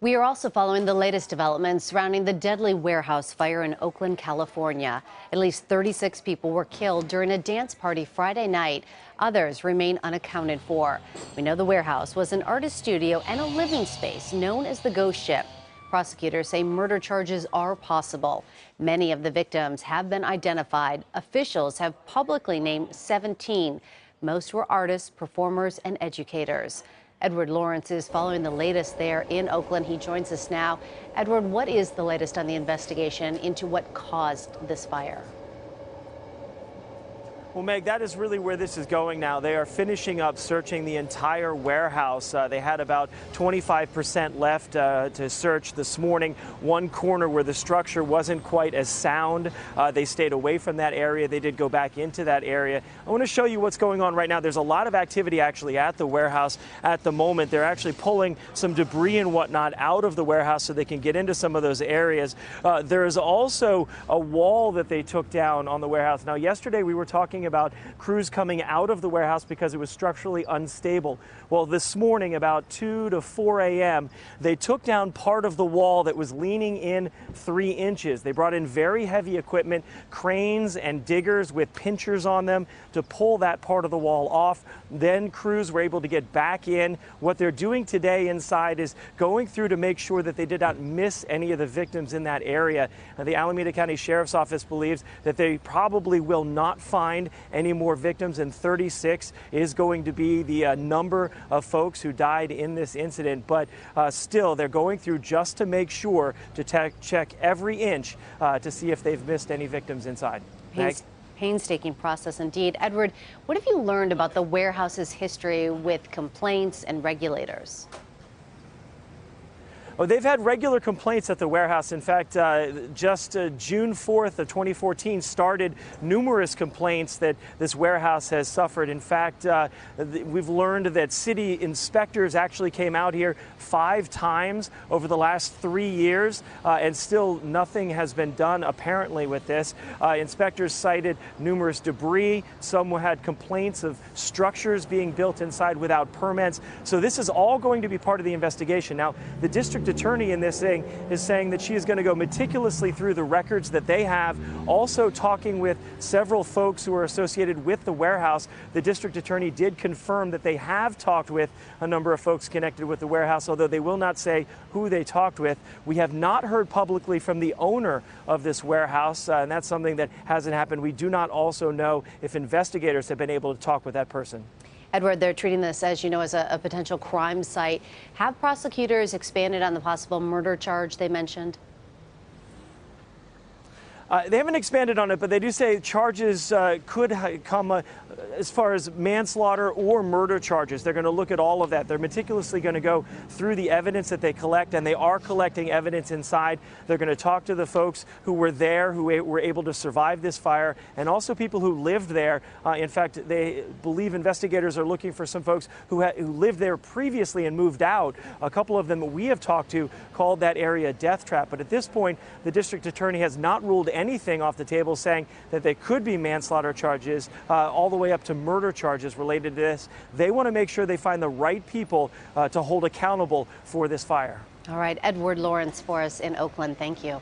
We are also following the latest developments surrounding the deadly warehouse fire in Oakland, California. At least 36 people were killed during a dance party Friday night. Others remain unaccounted for. We know the warehouse was an artist studio and a living space known as the Ghost Ship. Prosecutors say murder charges are possible. Many of the victims have been identified. Officials have publicly named 17. Most were artists, performers, and educators. Edward Lawrence is following the latest there in Oakland. He joins us now. Edward, what is the latest on the investigation into what caused this fire? Well, Meg, that is really where this is going now. They are finishing up searching the entire warehouse. They had about 25% left to search this morning. One corner where the structure wasn't quite as sound. They stayed away from that area. They did go back into that area. I want to show you what's going on right now. There's a lot of activity actually at the warehouse at the moment. They're actually pulling some debris and whatnot out of the warehouse so they can get into some of those areas. There is also a wall that they took down on the warehouse. Now, yesterday we were talking about crews coming out of the warehouse because it was structurally unstable. Well, this morning about 2 to 4 a.m., they took down part of the wall that was leaning in 3 inches. They brought in very heavy equipment, cranes and diggers with pinchers on them to pull that part of the wall off. Then crews were able to get back in. What they're doing today inside is going through to make sure that they did not miss any of the victims in that area. The Alameda County Sheriff's Office believes that they probably will not find any more victims, and 36 is going to be the number of folks who died in this incident. But still, they're going through just to make sure to check every inch to see if they've missed any victims inside. Painstaking process indeed. Edward, what have you learned about the warehouse's history with complaints and regulators? Oh, they've had regular complaints at the warehouse. In fact, just June 4th of 2014 started numerous complaints that this warehouse has suffered. In fact, we've learned that city inspectors actually came out here 5 times over the last 3 years, and still nothing has been done apparently with this. Inspectors cited numerous debris. Some had complaints of structures being built inside without permits. So this is all going to be part of the investigation. Now, the district attorney in this thing is saying that she is going to go meticulously through the records that they have, also talking with several folks who are associated with the warehouse. The district attorney did confirm that they have talked with a number of folks connected with the warehouse, although they will not say who they talked with. We have not heard publicly from the owner of this warehouse, and that's something that hasn't happened. We do not also know if investigators have been able to talk with that person. Edward, they're treating this, as you know, as a potential crime site. Have prosecutors expanded on the possible murder charge they mentioned? They haven't expanded on it, but they do say charges could come as far as manslaughter or murder charges. They're going to look at all of that. They're meticulously going to go through the evidence that they collect, and they are collecting evidence inside. They're going to talk to the folks who were there, who were able to survive this fire, and also people who lived there. In fact, they believe investigators are looking for some folks who lived there previously and moved out. A couple of them that we have talked to called that area a death trap. But at this point, the district attorney has not ruled anything off the table, saying that they could be manslaughter charges all the way up to murder charges related to this. They want to make sure they find the right people to hold accountable for this fire. All right, Edward Lawrence for us in Oakland. Thank you.